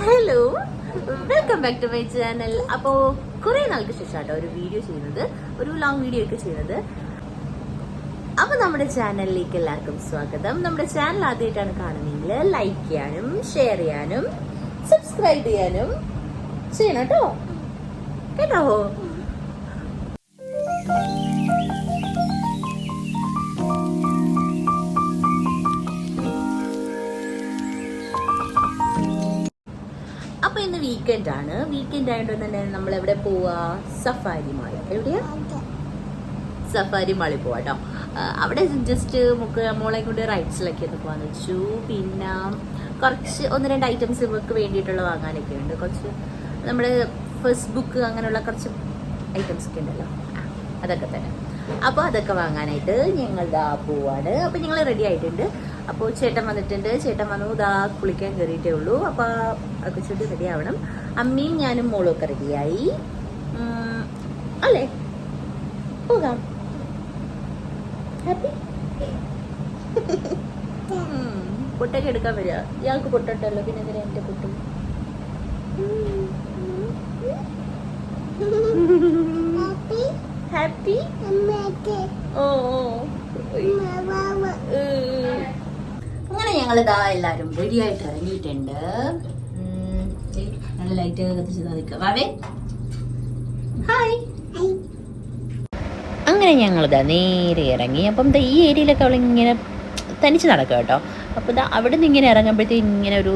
Hello, welcome back to my channel. അപ്പോൾ കുറേ നാൾക്ക് ശേഷമാട്ടോ ഒരു വീഡിയോ ചെയ്യുന്നത്, ഒരു ലോങ് വീഡിയോ ഒക്കെ ചെയ്യുന്നത്. അപ്പോൾ നമ്മുടെ ചാനലിലേക്ക് എല്ലാവർക്കും സ്വാഗതം. നമ്മുടെ ചാനൽ ആദ്യമായിട്ടാണ് കാണുന്നതെങ്കിൽ ലൈക്ക് ചെയ്യാനും ഷെയർ ചെയ്യാനും സബ്സ്ക്രൈബ് ചെയ്യാനും ചെയ്യണം കേട്ടോ. കേട്ടോ? അപ്പൊ ഇന്ന് വീക്കെൻഡ് ആണ്. വീക്കെൻഡ് ആയതുകൊണ്ട് തന്നെ നമ്മൾ എവിടെ പോവാ? Safari mall. എവിടെയാ? സഫാരി മാളിൽ പോവാട്ടോ. അവിടെ ജസ്റ്റ് മോളെ കൊണ്ട് റൈഡ്സിലൊക്കെ ഒന്ന് പോകാന്ന് വെച്ചു. പിന്നെ കുറച്ച് ഒന്ന് രണ്ട് ഐറ്റംസ് ഇവർക്ക് വേണ്ടിയിട്ടുള്ള വാങ്ങാനൊക്കെ ഉണ്ട്. കുറച്ച് നമ്മുടെ ഫേസ്ബുക്ക് അങ്ങനെയുള്ള കുറച്ച് ഐറ്റംസ് ഒക്കെ ഉണ്ടല്ലോ, അതൊക്കെ തന്നെ. അപ്പോൾ അതൊക്കെ വാങ്ങാനായിട്ട് ഞങ്ങൾ ദാ പോവാണ്. അപ്പോൾ ഞങ്ങൾ റെഡി ആയിട്ടുണ്ട്. അപ്പോൾ ചേട്ടൻ വന്നിട്ടുണ്ട്. ചേട്ടൻ വന്നു, ദാ കുളിക്കാൻ കയറിയിട്ടേ ഉള്ളൂ. അപ്പോൾ അതൊക്കെ ചുറ്റി റെഡി ആവണം. അമ്മയും ഞാനും മോളും ഒക്കെ റെഡിയായി അല്ലേ? പോകാം. ഹാപ്പി? പൊട്ടൊക്കെ എടുക്കാൻ വരിക. ഇയാൾക്ക് പൊട്ടല്ലോ, പിന്നെ എന്തിനാ എൻ്റെ പൊട്ടും? ഹാപ്പി? ഓ അങ്ങനെ ഞങ്ങൾ ഇതാ എല്ലാവരും റെഡി ആയിട്ട് ഇറങ്ങിയിട്ടുണ്ട്. നല്ല ലൈറ്റ് ഒക്കെ കത്തിച്ച് നിൽക്കാം. വാവേ ഹായ്. അങ്ങനെ ഞങ്ങളിതാ നേരെ ഇറങ്ങി. അപ്പം ഈ ഏരിയയിലൊക്കെ അവളിങ്ങനെ തനിച്ച് നടക്കുക കേട്ടോ. അപ്പോൾ ഇതാ അവിടെ നിന്ന് ഇങ്ങനെ ഇറങ്ങുമ്പോഴത്തേക്ക് ഇങ്ങനെ ഒരു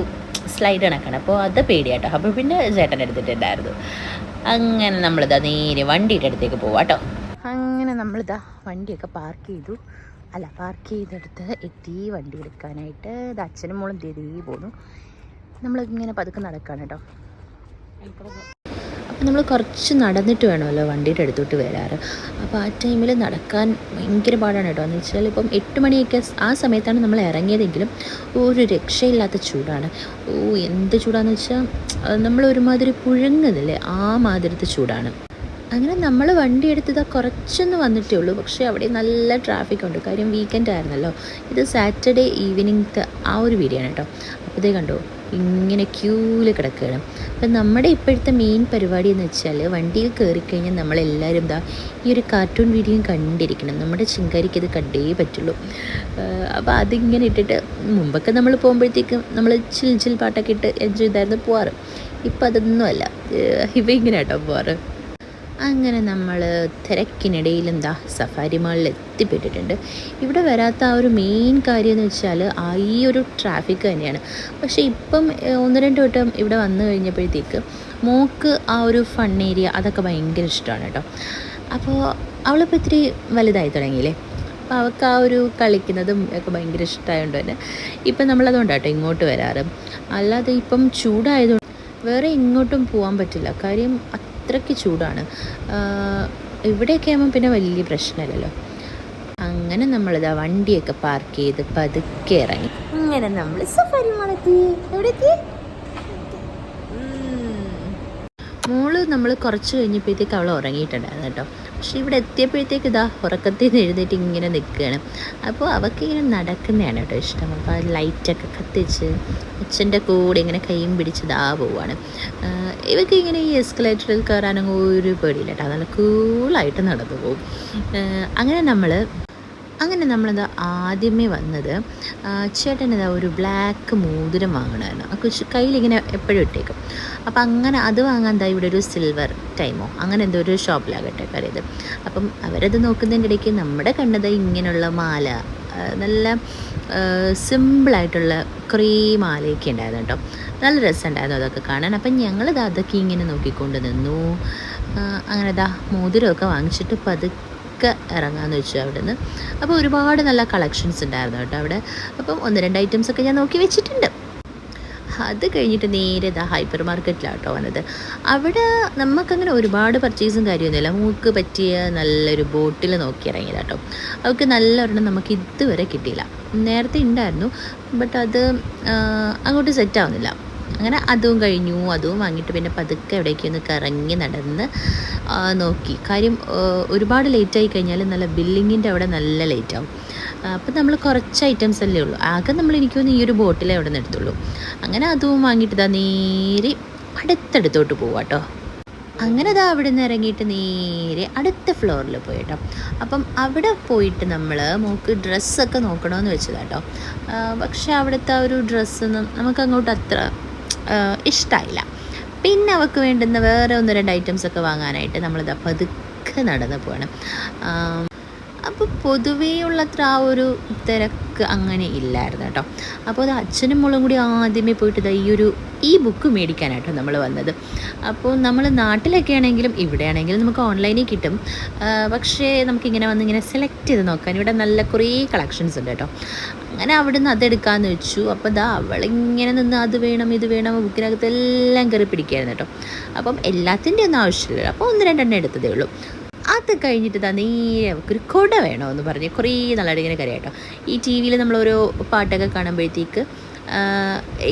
സ്ലൈഡ് കണക്കാണ്. അപ്പോൾ അത് പേടിയാട്ടോ. അപ്പോൾ പിന്നെ ചേട്ടൻ എടുത്തിട്ടുണ്ടായിരുന്നു. അങ്ങനെ നമ്മളിതാ നേരെ വണ്ടിയുടെ അടുത്തേക്ക് പോവാം കേട്ടോ. അങ്ങനെ നമ്മളിതാ വണ്ടിയൊക്കെ പാർക്ക് ചെയ്തെടുത്ത് എത്തി വണ്ടി എടുക്കാനായിട്ട്. ഇത് അച്ഛനും മോളും തീരെ പോന്നു. നമ്മളിങ്ങനെ പതുക്കെ നടക്കുകയാണ് കേട്ടോ. അപ്പോൾ നമ്മൾ കുറച്ച് നടന്നിട്ട് വേണമല്ലോ വണ്ടിയുടെ അടുത്തോട്ട് വരാറ്. അപ്പോൾ ആ ടൈമിൽ നടക്കാൻ ഭയങ്കര പാടാണ് കേട്ടോ. എന്ന് വെച്ചാൽ ഇപ്പം 8 മണിയൊക്കെ ആ സമയത്താണ് നമ്മൾ ഇറങ്ങിയതെങ്കിലും ഒരു രക്ഷയില്ലാത്ത ചൂടാണ്. എന്ത് ചൂടാണെന്ന് വെച്ചാൽ നമ്മളൊരുമാതിരി പുഴുങ്ങുന്നില്ലേ, ആ മാതിരത്തെ ചൂടാണ്. അങ്ങനെ നമ്മൾ വണ്ടി എടുത്തത് കുറച്ചൊന്ന് വന്നിട്ടേ ഉള്ളൂ. പക്ഷേ അവിടെ നല്ല ട്രാഫിക് ഉണ്ട്. കാര്യം വീക്കെൻഡ് ആയിരുന്നല്ലോ. ഇത് സാറ്റർഡേ ഈവനിങ്ങത്തെ ആ ഒരു വീഡിയോ ആണ് കേട്ടോ. അപ്പോൾ ഇതേ കണ്ടോ, ഇങ്ങനെ ക്യൂവിൽ കിടക്കുകയാണ്. അപ്പം നമ്മുടെ ഇപ്പോഴത്തെ മെയിൻ പരിപാടി എന്ന് വെച്ചാൽ വണ്ടിയിൽ കയറിക്കഴിഞ്ഞാൽ നമ്മളെല്ലാവരും ഈ ഒരു കാർട്ടൂൺ വീഡിയോയും കണ്ടിരിക്കണം. നമ്മുടെ ചിങ്കാരിക്ക് അത് കണ്ടേ പറ്റുള്ളൂ. അപ്പോൾ അതിങ്ങനെ ഇട്ടിട്ട് മുമ്പൊക്കെ നമ്മൾ പോകുമ്പോഴത്തേക്കും നമ്മൾ ചിൽ പാട്ടൊക്കെ ഇട്ട് എൻജോയ് ചെയ്തായിരുന്നു പോവാറ്. ഇപ്പം അതൊന്നുമല്ല, ഇവ ഇങ്ങനെ കേട്ടോ പോവാറ്. അങ്ങനെ നമ്മൾ തിരക്കിനിടയിലും സഫാരി മാളിൽ എത്തിപ്പെട്ടിട്ടുണ്ട്. ഇവിടെ വരാത്ത ആ ഒരു മെയിൻ കാര്യം എന്ന് വെച്ചാൽ ഈ ഒരു ട്രാഫിക് തന്നെയാണ്. പക്ഷേ ഇപ്പം 1-2 വട്ടം ഇവിടെ വന്നു കഴിഞ്ഞപ്പോഴത്തേക്ക് മോൾക്ക് ആ ഒരു ഫൺ ഏരിയ അതൊക്കെ ഭയങ്കര ഇഷ്ടമാണ് കേട്ടോ. അപ്പോൾ അവളിപ്പോൾ ഇത്തിരി വലുതായി തുടങ്ങിയില്ലേ. അപ്പോൾ അവൾക്ക് ആ ഒരു കളിക്കുന്നതും ഒക്കെ ഭയങ്കര ഇഷ്ടമായതുകൊണ്ട് തന്നെ ഇപ്പം നമ്മളതുകൊണ്ടാട്ടോ ഇങ്ങോട്ട് വരാറ്. അല്ലാതെ ഇപ്പം ചൂടായതുകൊണ്ട് വേറെ ഇങ്ങോട്ടും പോകാൻ പറ്റില്ല. കാര്യം അത്രയ്ക്ക് ചൂടാണ്. ഇവിടെയൊക്കെ ആകുമ്പോൾ പിന്നെ വലിയ പ്രശ്നമില്ലല്ലോ. അങ്ങനെ നമ്മളിതാ വണ്ടിയൊക്കെ പാർക്ക് ചെയ്ത് പതുക്കെ ഇറങ്ങി. അങ്ങനെ നമ്മൾ സഫാരി മാളെത്തി. എവിടെയെത്തി? മോള് നമ്മൾ കുറച്ച് കഴിഞ്ഞപ്പോഴത്തേക്ക് അവൾ ഉറങ്ങിയിട്ടുണ്ടായിരുന്നു കേട്ടോ. പക്ഷെ ഇവിടെ എത്തിയപ്പോഴത്തേക്ക് ഉറക്കത്തിൽ നിന്ന് എഴുന്നേറ്റ് ഇങ്ങനെ നിൽക്കുകയാണ്. അപ്പോൾ അവൾക്ക് ഇങ്ങനെ നടക്കുന്നതാണ് കേട്ടോ ഇഷ്ടം. അപ്പോൾ ആ ലൈറ്റൊക്കെ കത്തിച്ച് അച്ഛൻ്റെ കൂടെ ഇങ്ങനെ കൈയും പിടിച്ച് പോവുകയാണ്. ഇവർക്ക് ഇങ്ങനെ ഈ എസ്കലേറ്ററിൽ കയറാനങ്ങ് ഒരു പേടിയില്ല കേട്ടോ. നല്ല കൂളായിട്ട് നടന്നു പോകും. അങ്ങനെ നമ്മളത് ആദ്യമേ വന്നത് ചേട്ടനതാ ഒരു ബ്ലാക്ക് മോതിരം വാങ്ങണമായിരുന്നു. ആ കയ്യിലിങ്ങനെ എപ്പോഴും ഇട്ടേക്കും. അപ്പം അങ്ങനെ അത് വാങ്ങാൻ ഇവിടെ ഒരു സിൽവർ ടൈമോ അങ്ങനെ എന്തോ ഒരു ഷോപ്പിലാകട്ടെ കറിയത്. അപ്പം അവരത് നോക്കുന്നതിൻ്റെ ഇടയ്ക്ക് നമ്മുടെ കണ്ടത് ഇങ്ങനെയുള്ള മാല, നല്ല സിമ്പിളായിട്ടുള്ള കുറേ മാലയൊക്കെ ഉണ്ടായിരുന്നു കേട്ടോ. നല്ല രസമുണ്ടായിരുന്നു അതൊക്കെ കാണാൻ. അപ്പം ഞങ്ങളിത് അതൊക്കെ ഇങ്ങനെ നോക്കിക്കൊണ്ട് നിന്നു. അങ്ങനെ മോതിരമൊക്കെ വാങ്ങിച്ചിട്ട് പതുക്കെ ഇറങ്ങാമെന്ന് വെച്ചു അവിടെ നിന്ന്. അപ്പോൾ ഒരുപാട് നല്ല കളക്ഷൻസ് ഉണ്ടായിരുന്നു കേട്ടോ അവിടെ. അപ്പം 1-2 ഐറ്റംസൊക്കെ ഞാൻ നോക്കി വെച്ചിട്ടുണ്ട്. അത് കഴിഞ്ഞിട്ട് നേരെ ഹൈപ്പർ മാർക്കറ്റിലാണ് കേട്ടോ വന്നത്. അവിടെ നമുക്കങ്ങനെ ഒരുപാട് പർച്ചേസും കാര്യമൊന്നുമില്ല. മൂക്ക് പറ്റിയ നല്ലൊരു ബോട്ടിൽ നോക്കി ഇറങ്ങിയതാട്ടോ. അവർക്ക് നല്ലൊരെണ്ണം നമുക്ക് ഇതുവരെ കിട്ടിയില്ല. നേരത്തെ ഉണ്ടായിരുന്നു, ബട്ട് അത് അങ്ങോട്ട് സെറ്റാവുന്നില്ല. അങ്ങനെ അതും കഴിഞ്ഞു. അതും വാങ്ങിയിട്ട് പിന്നെ പതുക്കെ എവിടേക്കൊന്ന് കറങ്ങി നടന്ന് നോക്കി. കാര്യം ഒരുപാട് ലേറ്റായി കഴിഞ്ഞാൽ നല്ല ബില്ലിങ്ങിൻ്റെ അവിടെ നല്ല ലേറ്റാവും. അപ്പം നമ്മൾ കുറച്ച് ഐറ്റംസ് അല്ലേ ഉള്ളൂ. ആകെ നമ്മൾ എനിക്കൊന്ന് ഈ ഒരു ബോട്ടിലേ അവിടെ നിന്ന് എടുത്തുള്ളൂ. അങ്ങനെ അതും വാങ്ങിയിട്ട് നേരെ അടുത്തടുത്തോട്ട് പോവാം കേട്ടോ. അങ്ങനെ അവിടെ നിന്ന് ഇറങ്ങിയിട്ട് നേരെ അടുത്ത ഫ്ലോറിൽ പോയി കേട്ടോ. അപ്പം അവിടെ പോയിട്ട് നമ്മൾ മോൾക്ക് ഡ്രസ്സൊക്കെ നോക്കണമെന്ന് വെച്ചതാട്ടോ. പക്ഷേ അവിടുത്തെ ഒരു ഡ്രസ്സൊന്നും നമുക്കങ്ങോട്ട് അത്ര ഇഷ്ടമായില്ല. പിന്നെ അവൾക്ക് വേണ്ടുന്ന വേറെ 1-2 ഐറ്റംസൊക്കെ വാങ്ങാനായിട്ട് നമ്മളിതാ പതുക്കെ നടന്ന് പോകണം. അപ്പോൾ പൊതുവേ ഉള്ളത്ര ആ ഒരു തിരക്ക് അങ്ങനെ ഇല്ലായിരുന്നു കേട്ടോ. അപ്പോൾ അത് അച്ഛനും മോളും കൂടി ആദ്യമേ പോയിട്ട് ഈ ബുക്ക് മേടിക്കാനായിട്ടോ നമ്മൾ വന്നത്. അപ്പോൾ നമ്മൾ നാട്ടിലൊക്കെ ആണെങ്കിലും ഇവിടെ ആണെങ്കിലും നമുക്ക് ഓൺലൈനിൽ കിട്ടും. പക്ഷേ നമുക്കിങ്ങനെ വന്നിങ്ങനെ സെലക്ട് ചെയ്ത് നോക്കാൻ ഇവിടെ നല്ല കുറേ കളക്ഷൻസ് ഉണ്ട് കേട്ടോ. അങ്ങനെ അവിടെ നിന്ന് അതെടുക്കാമെന്ന് വെച്ചു. അപ്പോൾ അവളിങ്ങനെ നിന്ന് അത് വേണം ഇത് വേണം ബുക്കിനകത്ത് എല്ലാം കയറി പിടിക്കുകയായിരുന്നു കേട്ടോ. അപ്പം എല്ലാത്തിൻ്റെ ഒന്നും ആവശ്യമില്ല. അപ്പോൾ 1-2 എടുത്തതേ ഉള്ളൂ. അത് കഴിഞ്ഞിട്ട് നേരെ അവൾക്കൊരു കുട വേണമെന്ന് പറഞ്ഞ് കുറേ നാളായിട്ട് ഇങ്ങനെ കരയാട്ടോ. ഈ ടി വിയിൽ നമ്മളോരോ പാട്ടൊക്കെ കാണുമ്പോഴത്തേക്ക്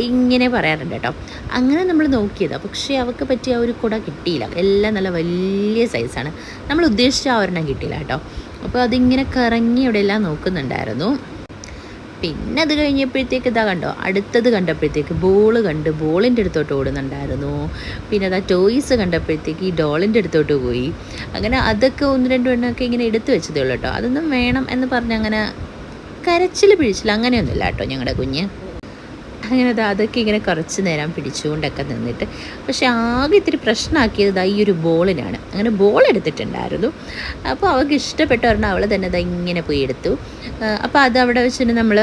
ഇങ്ങനെ പറയാറുണ്ട് കേട്ടോ. അങ്ങനെ നമ്മൾ നോക്കിയതാണ്. പക്ഷേ അവൾക്ക് പറ്റിയ ഒരു കുട കിട്ടിയില്ല. എല്ലാം നല്ല വലിയ സൈസാണ്. നമ്മൾ ഉദ്ദേശിച്ച ആ ഒരെണ്ണം കിട്ടിയില്ല കേട്ടോ. അപ്പോൾ അതിങ്ങനെ കറങ്ങി അവിടെ എല്ലാം നോക്കുന്നുണ്ടായിരുന്നു. പിന്നെ അത് കഴിഞ്ഞപ്പോഴത്തേക്ക് കണ്ടോ, അടുത്തത് കണ്ടപ്പോഴത്തേക്ക് ബോള് കണ്ട് ബോളിൻ്റെ അടുത്തോട്ട് ഓടുന്നുണ്ടായിരുന്നു. പിന്നെ ടോയ്സ് കണ്ടപ്പോഴത്തേക്ക് ഈ ഡോളിൻ്റെ അടുത്തോട്ട് പോയി. അങ്ങനെ അതൊക്കെ 1-2 എണ്ണമൊക്കെ ഇങ്ങനെ എടുത്തു വെച്ചതേ ഉള്ളൂ കേട്ടോ. അതൊന്നും വേണം എന്ന് പറഞ്ഞ് അങ്ങനെ കരച്ചിൽ പിടിച്ചില്ല അങ്ങനെയൊന്നുമില്ല കേട്ടോ ഞങ്ങളുടെ കുഞ്ഞ്. അങ്ങനെ അതൊക്കെ ഇങ്ങനെ കുറച്ച് നേരം പിടിച്ചുകൊണ്ടൊക്കെ നിന്നിട്ട്, പക്ഷെ ആകെ ഇത്തിരി പ്രശ്നമാക്കിയത് ഈ ഒരു ബോളിനാണ്. അങ്ങനെ ബോൾ എടുത്തിട്ടുണ്ടായിരുന്നു. അപ്പോൾ അവൾക്ക് ഇഷ്ടപ്പെട്ട പറഞ്ഞാൽ അവൾ തന്നെ ഇങ്ങനെ പോയി എടുത്തു. അപ്പോൾ അതവിടെ വെച്ചിട്ട് നമ്മൾ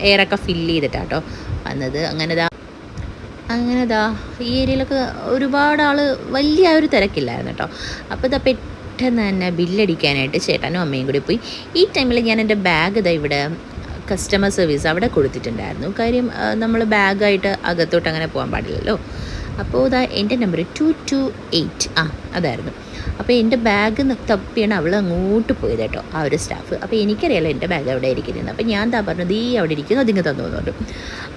എയറൊക്കെ ഫില്ല് ചെയ്തിട്ടാട്ടോ വന്നത്. അങ്ങനെ ഈ ഏരിയയിലൊക്കെ ഒരുപാട് വലിയ ഒരു തിരക്കില്ലായിരുന്നു കേട്ടോ. അപ്പോൾ പെട്ടെന്ന് തന്നെ ബില്ലടിക്കാനായിട്ട് ചേട്ടനും അമ്മയും കൂടി പോയി. ഈ ടൈമിൽ ഞാൻ എൻ്റെ ബാഗ് ഇവിടെ കസ്റ്റമർ സർവീസ് അവിടെ കൊടുത്തിട്ടുണ്ടായിരുന്നു. കാര്യം നമ്മൾ ബാഗായിട്ട് അകത്തോട്ട് അങ്ങനെ പോകാൻ പാടില്ലല്ലോ. അപ്പോൾ എൻ്റെ നമ്പർ 228 അതായിരുന്നു. അപ്പോൾ എൻ്റെ ബാഗ് തപ്പിയാണ് അവൾ അങ്ങോട്ട് പോയത് കേട്ടോ, ആ ഒരു സ്റ്റാഫ്. അപ്പോൾ എനിക്കറിയാലോ എൻ്റെ ബാഗ് അവിടെ ഇരിക്കുന്നത്. അപ്പോൾ ഞാൻ പറഞ്ഞത് അവിടെ ഇരിക്കുന്നു, അതിങ്ങ് തന്നു പറഞ്ഞു.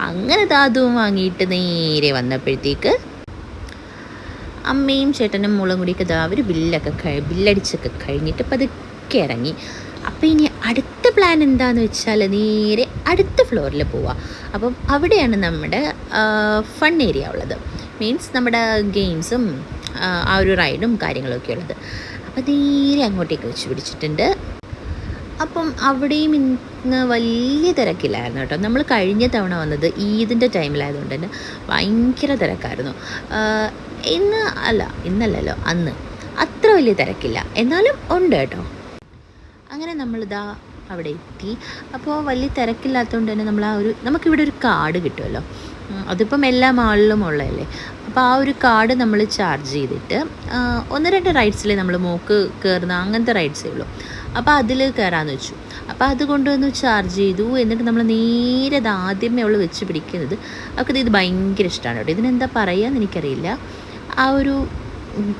അങ്ങനെ അതും വാങ്ങിയിട്ട് നേരെ വന്നപ്പോഴത്തേക്ക് അമ്മയും ചേട്ടനും മോളും കൂടിയൊക്കെ അവർ ബില്ലടിച്ചൊക്കെ കഴിഞ്ഞിട്ട് പതുക്കെ ഇറങ്ങി. അപ്പോൾ ഇനി അടുത്ത പ്ലാൻ എന്താണെന്ന് വെച്ചാൽ നേരെ അടുത്ത ഫ്ലോറിൽ പോവാം. അപ്പം അവിടെയാണ് നമ്മുടെ ഫൺ ഏരിയ ഉള്ളത്. മീൻസ് നമ്മുടെ ഗെയിംസും ആ ഒരു റൈഡും കാര്യങ്ങളൊക്കെ ഉള്ളത്. അപ്പോൾ നേരെ അങ്ങോട്ടേക്ക് വെച്ച് പിടിച്ചിട്ടുണ്ട്. അപ്പം അവിടെയും ഇന്ന് വലിയ തിരക്കില്ലായിരുന്നു കേട്ടോ. നമ്മൾ കഴിഞ്ഞ തവണ വന്നത് ഈദിൻ്റെ ടൈമിലായതുകൊണ്ട് തന്നെ ഭയങ്കര തിരക്കായിരുന്നു. ഇന്നല്ലല്ലോ അന്ന് അത്ര വലിയ തിരക്കില്ല, എന്നാലും ഉണ്ട് കേട്ടോ. അങ്ങനെ അവിടെ എത്തി. അപ്പോൾ വലിയ തിരക്കില്ലാത്തതുകൊണ്ട് തന്നെ നമുക്കിവിടെ ഒരു കാർഡ് കിട്ടുമല്ലോ. അതിപ്പം എല്ലാ മാളിലും ഉള്ളതല്ലേ. അപ്പോൾ ആ ഒരു കാർഡ് നമ്മൾ ചാർജ് ചെയ്തിട്ട് 1-2 റൈഡ്സിലേ നമ്മൾ മോക്ക് കയറുന്ന അങ്ങനത്തെ റൈഡ്സേ ഉള്ളൂ. അപ്പോൾ അതിൽ കയറാമെന്ന് വെച്ചു. അപ്പോൾ അത് കൊണ്ടുവന്ന് ചാർജ് ചെയ്തു. എന്നിട്ട് നമ്മൾ നേരെ ആദ്യമേ അവൾ വെച്ച് പിടിക്കുന്നത് അവൾക്ക് ഇത് ഭയങ്കര ഇഷ്ടമാണ് കേട്ടോ. ഇതിനെന്താ പറയുകയെന്ന് എനിക്കറിയില്ല. ആ ഒരു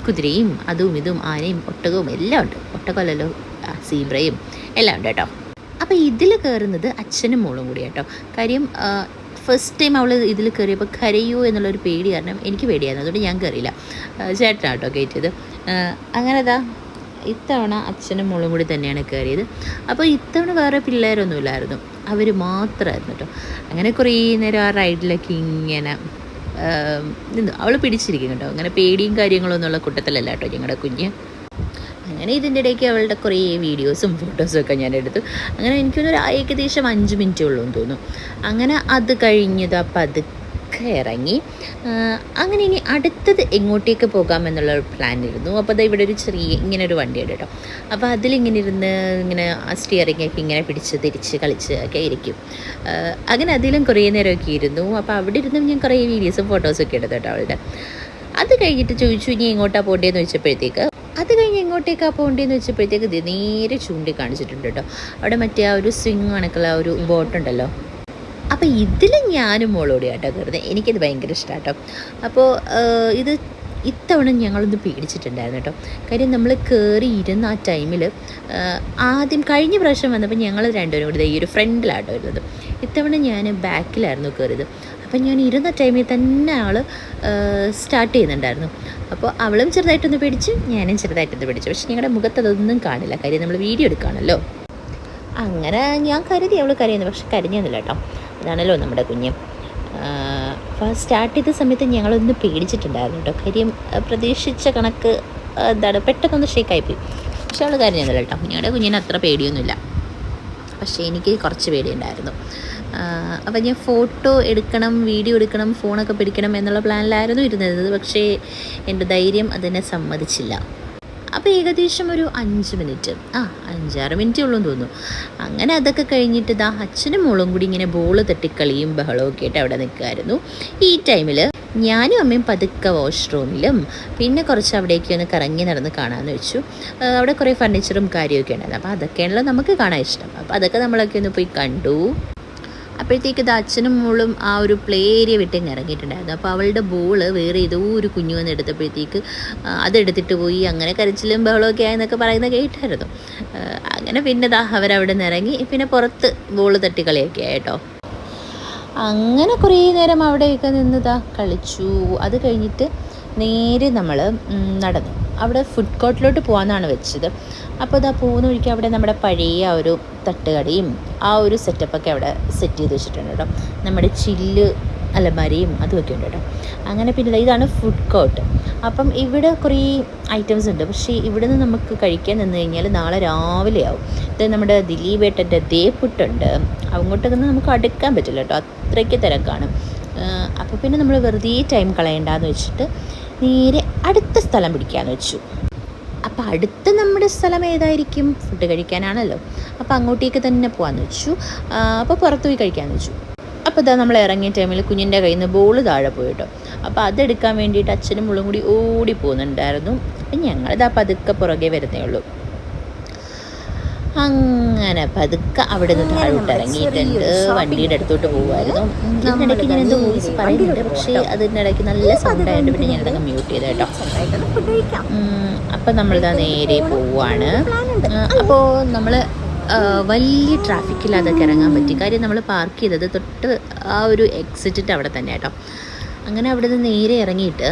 കുതിരയും അതും ഇതും ആനയും ഒട്ടകവും എല്ലാം ഉണ്ട്. ഒട്ടകമല്ലല്ലോ, സീബ്രയും എല്ലാം ഉണ്ട് കേട്ടോ. അപ്പോൾ ഇതിൽ കയറുന്നത് അച്ഛനും മോളും കൂടി കേട്ടോ. കാര്യം ഫസ്റ്റ് ടൈം അവൾ ഇതിൽ കയറിയപ്പോൾ കരയോ എന്നുള്ളൊരു പേടി കാരണം എനിക്ക് പേടിയായിരുന്നു. അതുകൊണ്ട് ഞാൻ കയറിയില്ല, ചേട്ടനാണ് കേട്ടോ കയറ്റിയത്. അങ്ങനെ ഇത്തവണ അച്ഛനും മോളും കൂടി തന്നെയാണ് കയറിയത്. അപ്പോൾ ഇത്തവണ വേറെ പിള്ളേരൊന്നുമില്ലായിരുന്നു, അവർ മാത്രമായിരുന്നു കേട്ടോ. അങ്ങനെ കുറേ നേരം ആ റൈഡിലൊക്കെ ഇങ്ങനെ നിന്നു. അവൾ പിടിച്ചിരിക്കും കേട്ടോ. അങ്ങനെ പേടിയും കാര്യങ്ങളൊന്നുമുള്ള കൂട്ടത്തിലല്ല കേട്ടോ ഞങ്ങളുടെ കുഞ്ഞ്. അങ്ങനെ ഇതിൻ്റെ ഇടയ്ക്ക് അവളുടെ കുറേ വീഡിയോസും ഫോട്ടോസും ഒക്കെ ഞാൻ എടുത്തു. അങ്ങനെ എനിക്കൊന്നൊരു ഏകദേശം 5 മിനിറ്റേ ഉള്ളൂ എന്ന് തോന്നുന്നു. അങ്ങനെ അത് കഴിഞ്ഞത് പതുക്കെ ഇറങ്ങി. അങ്ങനെ ഇനി അടുത്തത് എങ്ങോട്ടേക്ക് പോകാമെന്നുള്ള ഒരു പ്ലാൻ ഇരുന്നു. അപ്പോൾ ഇവിടെ ഒരു ചെറിയ ഇങ്ങനെ ഒരു വണ്ടിയുണ്ട് കേട്ടോ. അപ്പോൾ അതിലിങ്ങനെ ഇരുന്ന് ഇങ്ങനെ സ്റ്റിയറിങ്ങൊക്കെ ഇങ്ങനെ പിടിച്ച് തിരിച്ച് കളിച്ച് ഒക്കെ ഇരിക്കും. അങ്ങനെ അതിലും കുറേ നേരമൊക്കെ ഇരുന്നു. അപ്പോൾ അവിടെ ഇരുന്ന് ഞാൻ കുറേ വീഡിയോസും ഫോട്ടോസും ഒക്കെ എടുത്തു കേട്ടോ അവളുടെ. അത് കഴിഞ്ഞിട്ട് ചോദിച്ചു ഇനി എങ്ങോട്ടാണ് പോകേണ്ടതെന്ന് വെച്ചപ്പോഴത്തേക്ക് എങ്ങോട്ടേക്കാണ് പോകേണ്ടതെന്ന് വെച്ചപ്പോഴത്തേക്ക് നേരെ ചൂണ്ടിക്കാണിച്ചിട്ടുണ്ട് കേട്ടോ. അവിടെ മറ്റേ ആ ഒരു സ്വിങ് കണക്കുള്ള ഒരു ബോട്ടുണ്ടല്ലോ. അപ്പോൾ ഇതിൽ ഞാനും മോളോട് കേട്ടോ കയറുന്നത്. എനിക്കത് ഭയങ്കര ഇഷ്ടമാണ് കേട്ടോ. അപ്പോൾ ഇത്തവണ ഞങ്ങളൊന്ന് പേടിച്ചിട്ടുണ്ടായിരുന്നു കേട്ടോ. കാര്യം നമ്മൾ കയറി ഇരുന്ന ആ ടൈമിൽ ആദ്യം കഴിഞ്ഞ പ്രാവശ്യം വന്നപ്പോൾ ഞങ്ങൾ രണ്ടുപേരും കൂടി ഈ ഒരു ഫ്രണ്ടിലാട്ടോ വരുന്നത്. ഇത്തവണ ഞാൻ ബാക്കിലായിരുന്നു കയറിയത്. അപ്പം ഞാൻ ഇരുന്ന ടൈമിൽ തന്നെ ആൾ സ്റ്റാർട്ട് ചെയ്യുന്നുണ്ടായിരുന്നു. അപ്പോൾ അവളും ചെറുതായിട്ടൊന്ന് പേടിച്ച്, ഞാനും ചെറുതായിട്ടൊന്ന് പേടിച്ചു. പക്ഷേ ഞങ്ങളുടെ മുഖത്ത് അതൊന്നും കാണില്ല, കാര്യം നമ്മൾ വീഡിയോ എടുക്കുകയാണല്ലോ. അങ്ങനെ ഞാൻ കരുതി അവൾ കരയുന്നു, പക്ഷെ കരഞ്ഞൊന്നുമില്ല കേട്ടോ. അതാണല്ലോ നമ്മുടെ കുഞ്ഞ്. അപ്പോൾ സ്റ്റാർട്ട് ചെയ്ത സമയത്ത് ഞങ്ങളൊന്ന് പേടിച്ചിട്ടുണ്ടായിരുന്നു കേട്ടോ. കാര്യം പ്രതീക്ഷിച്ച കണക്ക് എന്താണ് പെട്ടെന്നൊന്ന് ഷേക്കായിപ്പോയി. പക്ഷെ അവൾ കരഞ്ഞൊന്നുമില്ല കേട്ടോ. ഞങ്ങളുടെ കുഞ്ഞിന് അത്ര പേടിയൊന്നുമില്ല, പക്ഷേ എനിക്ക് കുറച്ച് പേടിയുണ്ടായിരുന്നു. അപ്പം ഞാൻ ഫോട്ടോ എടുക്കണം, വീഡിയോ എടുക്കണം, ഫോണൊക്കെ പിടിക്കണം എന്നുള്ള പ്ലാനിലായിരുന്നു ഇരുന്നത്. പക്ഷേ എൻ്റെ ധൈര്യം അതിനെ സമ്മതിച്ചില്ല. അപ്പോൾ ഏകദേശം ഒരു 5 മിനിറ്റ് 5-6 മിനിറ്റേ ഉള്ളൂ എന്ന് തോന്നുന്നു. അങ്ങനെ അതൊക്കെ കഴിഞ്ഞിട്ട് അച്ഛനും മോളും കൂടി ഇങ്ങനെ ബോൾ തട്ടിക്കളിയും ബഹളവും ഒക്കെ ആയിട്ട് അവിടെ നിൽക്കുമായിരുന്നു. ഈ ടൈമിൽ ഞാനും അമ്മയും പതുക്കെ വാഷ്റൂമിലും പിന്നെ കുറച്ച് അവിടേക്ക് ഒന്ന് കറങ്ങി നടന്ന് കാണാമെന്ന് വെച്ചു. അവിടെ കുറേ ഫർണിച്ചറും കാര്യമൊക്കെ ഉണ്ടായിരുന്നു. അപ്പോൾ അതൊക്കെയാണല്ലോ നമുക്ക് കാണാൻ ഇഷ്ടം. അപ്പോൾ അതൊക്കെ നമ്മളൊക്കെ ഒന്ന് പോയി കണ്ടു. അപ്പോഴത്തേക്ക് അച്ഛനും മോളും ആ ഒരു പ്ലേ ഏരിയ വിട്ട് ഇറങ്ങിയിട്ടുണ്ടായിരുന്നു. അപ്പോൾ അവളുടെ ബോൾ വേറെ ഏതോ ഒരു കുഞ്ഞു വന്ന് എടുത്തപ്പോഴത്തേക്ക് അതെടുത്തിട്ട് പോയി, അങ്ങനെ കരച്ചിലും ബഹളമൊക്കെ ആയെന്നൊക്കെ പറയുന്നത് കേട്ടായിരുന്നു. അങ്ങനെ പിന്നെ അവരവിടെ നിന്ന് ഇറങ്ങി പിന്നെ പുറത്ത് ബോൾ തട്ടിക്കളിയൊക്കെ ആയിട്ടോ. അങ്ങനെ കുറേ നേരം അവിടെയൊക്കെ നിന്ന് കളിച്ചു. അത് കഴിഞ്ഞിട്ട് നേരെ നമ്മൾ നടന്നു. അവിടെ ഫുഡ് കോർട്ടിലോട്ട് പോകാമെന്നാണ് വെച്ചത്. അപ്പോൾ പോകുന്ന വഴിക്ക് അവിടെ നമ്മുടെ പഴയ ആ ഒരു തട്ടുകടയും ആ ഒരു സെറ്റപ്പൊക്കെ അവിടെ സെറ്റ് ചെയ്ത് വെച്ചിട്ടുണ്ട് കേട്ടോ. നമ്മുടെ ചില്ല് അലമാരയും അതുമൊക്കെ ഉണ്ട് കേട്ടോ. അങ്ങനെ പിന്നെ ഇതാണ് ഫുഡ് കോർട്ട്. അപ്പം ഇവിടെ കുറേ ഐറ്റംസ് ഉണ്ട്. പക്ഷേ ഇവിടെ നിന്ന് നമുക്ക് കഴിക്കാൻ നിന്ന് കഴിഞ്ഞാൽ നാളെ രാവിലെ ആവും. ഇത് നമ്മുടെ ദിലീപേട്ടൻ്റെ ദേപ്പുട്ടുണ്ട്. അങ്ങോട്ടൊക്കെ നമുക്ക് അടുക്കാൻ പറ്റില്ല കേട്ടോ, അത്രയ്ക്ക് തിരക്കാണ്. അപ്പോൾ പിന്നെ നമ്മൾ വെറുതെ ടൈം കളയണ്ടെന്ന് വെച്ചിട്ട് നേരെ അടുത്ത സ്ഥലം പിടിക്കാമെന്ന് വെച്ചു. അപ്പോൾ അടുത്ത നമ്മുടെ സ്ഥലം ഏതായിരിക്കും? ഫുഡ് കഴിക്കാനാണല്ലോ. അപ്പോൾ അങ്ങോട്ടേക്ക് തന്നെ പോകാമെന്ന് വെച്ചു. അപ്പോൾ പുറത്ത് പോയി കഴിക്കാമെന്ന് വെച്ചു. അപ്പോൾ നമ്മൾ ഇറങ്ങിയ ടൈമിൽ കുഞ്ഞിൻ്റെ കയ്യിൽ നിന്ന് ബോൾ താഴെ പോയിട്ടോ. അപ്പോൾ അതെടുക്കാൻ വേണ്ടിയിട്ട് അച്ഛനും മോളും കൂടി ഓടി പോകുന്നുണ്ടായിരുന്നു. അപ്പം ഞങ്ങളിതാ പതുക്കെ പുറകെ വരുന്നേ ഉള്ളൂ. അങ്ങനെ പതുക്കെ അവിടെ നിന്ന് താഴോട്ട് ഇറങ്ങിയിട്ടുണ്ട്. വണ്ടിയുടെ അടുത്തോട്ട് പോകുമായിരുന്നു. ഇതിനിടയ്ക്ക് ഞാൻ എന്തോ വോയിസ് പറയുന്നുണ്ട്, പക്ഷേ അതിനിടയ്ക്ക് നല്ല സൗണ്ട് ആയിട്ട് പിന്നെ ഞാനതൊക്കെ മ്യൂട്ട് ചെയ്ത് കേട്ടോ. അപ്പം നമ്മളിതാ നേരെ പോവുകയാണ്. അപ്പോൾ നമ്മൾ വലിയ ട്രാഫിക്കില്ലാതൊക്കെ ഇറങ്ങാൻ പറ്റി. കാര്യം നമ്മൾ പാർക്ക് ചെയ്തത് തൊട്ട് ആ ഒരു എക്സിറ്റിട്ട് അവിടെ തന്നെ കേട്ടോ. അങ്ങനെ അവിടെ നിന്ന് നേരെ ഇറങ്ങിയിട്ട്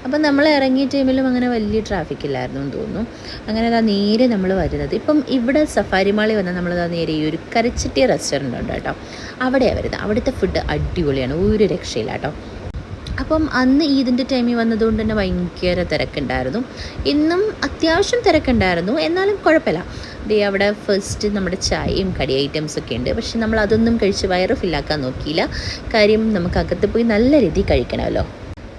അപ്പം നമ്മൾ ഇറങ്ങിയ ടൈമിലും അങ്ങനെ വലിയ ട്രാഫിക്കില്ലായിരുന്നു എന്ന് തോന്നുന്നു. അങ്ങനെ നേരെ നമ്മൾ വരുന്നത് ഇപ്പം ഇവിടെ സഫാരി മാളിൽ വന്നാൽ നമ്മൾ നേരെ ഈ ഒരു കരച്ചിട്ടി റെസ്റ്റോറൻ്റ് ഉണ്ട് കേട്ടോ. അവിടെയാണ് വരുന്നത്. അവിടുത്തെ ഫുഡ് അടിപൊളിയാണ്, ഒരു രക്ഷയില്ല കേട്ടോ. അപ്പം അന്ന് ഈദിൻ്റെ ടൈമിൽ വന്നതുകൊണ്ട് തന്നെ ഭയങ്കര തിരക്കുണ്ടായിരുന്നു. ഇന്നും അത്യാവശ്യം തിരക്കുണ്ടായിരുന്നു, എന്നാലും കുഴപ്പമില്ല. അവിടെ ഫസ്റ്റ് നമ്മുടെ ചായയും കടി ഐറ്റംസൊക്കെ ഉണ്ട്. പക്ഷെ നമ്മൾ അതൊന്നും കഴിച്ച് വയറ് ഫില്ലാക്കാൻ നോക്കിയില്ല. കാര്യം നമുക്ക് അകത്ത് പോയി നല്ല രീതിയിൽ കഴിക്കണമല്ലോ.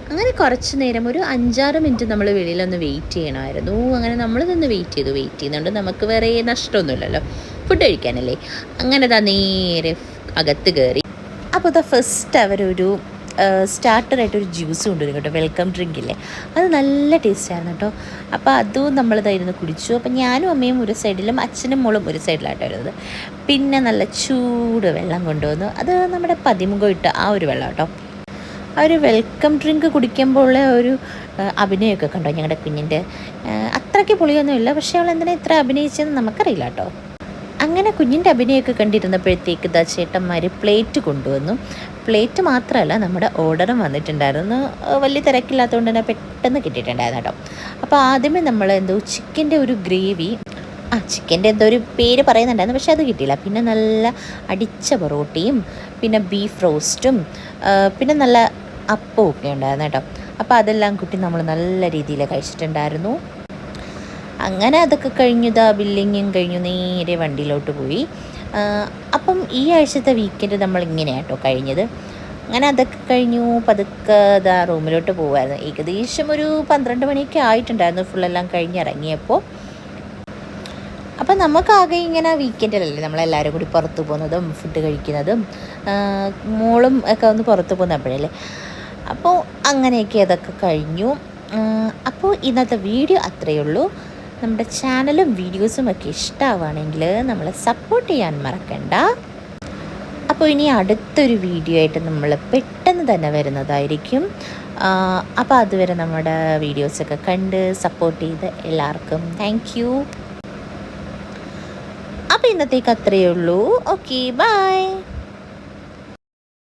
അങ്ങനെ കുറച്ച് നേരം ഒരു 5-6 മിനിറ്റ് നമ്മൾ വെളിയിലൊന്ന് വെയിറ്റ് ചെയ്യണമായിരുന്നു. അങ്ങനെ നമ്മൾ തന്നെ വെയിറ്റ് ചെയ്യുന്നുണ്ട്. നമുക്ക് വേറെ നഷ്ടമൊന്നുമില്ലല്ലോ, ഫുഡ് കഴിക്കാനല്ലേ. അങ്ങനെ നേരെ അകത്ത് കയറി. അപ്പോൾ ഫസ്റ്റ് അവരൊരു സ്റ്റാർട്ടറായിട്ടൊരു ജ്യൂസ് കൊണ്ടുവരും കേട്ടോ, വെൽക്കം ഡ്രിങ്ക് ഇല്ലേ, അത് നല്ല ടേസ്റ്റായിരുന്നു കേട്ടോ. അപ്പോൾ അതും നമ്മളിതായിരുന്നു കുടിച്ചു. അപ്പം ഞാനും അമ്മയും ഒരു സൈഡിലും അച്ഛനും മോളും ഒരു സൈഡിലായിട്ടാണ് വരുന്നത്. പിന്നെ നല്ല ചൂട് വെള്ളം കൊണ്ടുവന്നു. അത് നമ്മുടെ പതിമുഖം ഇട്ട ആ ഒരു വെള്ളം കേട്ടോ. ആ ഒരു വെൽക്കം ഡ്രിങ്ക് കുടിക്കുമ്പോൾ ഒരു അഭിനയമൊക്കെ കണ്ടോ ഞങ്ങളുടെ കുഞ്ഞിൻ്റെ. അത്രയ്ക്ക് പൊളിയൊന്നുമില്ല, പക്ഷേ അവൾ എന്തിനാ ഇത്ര അഭിനയിച്ചതെന്ന് നമുക്കറിയില്ല കേട്ടോ. അങ്ങനെ കുഞ്ഞിൻ്റെ അഭിനയമൊക്കെ കണ്ടിരുന്നപ്പോഴത്തേക്ക് ചേട്ടന്മാർ പ്ലേറ്റ് കൊണ്ടുവന്നു. പ്ലേറ്റ് മാത്രമല്ല, നമ്മുടെ ഓർഡറും വന്നിട്ടുണ്ടായിരുന്നു. വലിയ തിരക്കില്ലാത്തതുകൊണ്ട് തന്നെ പെട്ടെന്ന് കിട്ടിയിട്ടുണ്ടായിരുന്നു കേട്ടോ. അപ്പോൾ ആദ്യമേ നമ്മൾ ചിക്കൻ്റെ ഒരു ഗ്രേവി, ചിക്കൻ്റെ എന്തോ ഒരു പേര് പറയുന്നുണ്ടായിരുന്നു, പക്ഷെ അത് കിട്ടിയില്ല. പിന്നെ നല്ല അടിച്ച പൊറോട്ടയും പിന്നെ ബീഫ് റോസ്റ്റും പിന്നെ നല്ല അപ്പവും ഒക്കെ ഉണ്ടായിരുന്നു കേട്ടോ. അപ്പോൾ അതെല്ലാം കൂട്ടി നമ്മൾ നല്ല രീതിയിൽ കഴിച്ചിട്ടുണ്ടായിരുന്നു. അങ്ങനെ അതൊക്കെ കഴിഞ്ഞു, ബില്ലിങ്ങും കഴിഞ്ഞു, നേരെ വണ്ടിയിലോട്ട് പോയി. അപ്പം ഈ ആഴ്ചത്തെ വീക്കെൻഡ് നമ്മൾ ഇങ്ങനെയാണ് കേട്ടോ കഴിഞ്ഞത്. അങ്ങനെ അതൊക്കെ കഴിഞ്ഞു, പതുക്കെ റൂമിലോട്ട് പോകുമായിരുന്നു. ഏകദേശം ഒരു 12 മണിയൊക്കെ ആയിട്ടുണ്ടായിരുന്നു ഫുള്ളെല്ലാം കഴിഞ്ഞിറങ്ങിയപ്പോൾ. അപ്പം നമുക്കാകെ ഇങ്ങനെ വീക്കെൻഡിലല്ലേ നമ്മളെല്ലാവരും കൂടി പുറത്ത് പോകുന്നതും ഫുഡ് കഴിക്കുന്നതും, മോളും ഒക്കെ ഒന്ന് പുറത്ത് പോകുന്നപ്പോഴല്ലേ. അപ്പോൾ അങ്ങനെയൊക്കെ അതൊക്കെ കഴിഞ്ഞു. അപ്പോൾ ഇന്നത്തെ വീഡിയോ അത്രയേ ഉള്ളൂ. നമ്മുടെ ചാനലും വീഡിയോസും ഒക്കെ ഇഷ്ടമാവുകയാണെങ്കിൽ നമ്മളെ സപ്പോർട്ട് ചെയ്യാൻ മറക്കണ്ട. അപ്പോൾ ഇനി അടുത്തൊരു വീഡിയോ ആയിട്ട് നമ്മൾ പെട്ടെന്ന് തന്നെ വരുന്നതായിരിക്കും. അപ്പോൾ അതുവരെ നമ്മുടെ വീഡിയോസൊക്കെ കണ്ട് സപ്പോർട്ട് ചെയ്ത് എല്ലാവർക്കും താങ്ക് യു. അപ്പോൾ ഇന്നത്തേക്ക് അത്രയേ ഉള്ളൂ. Okay, by.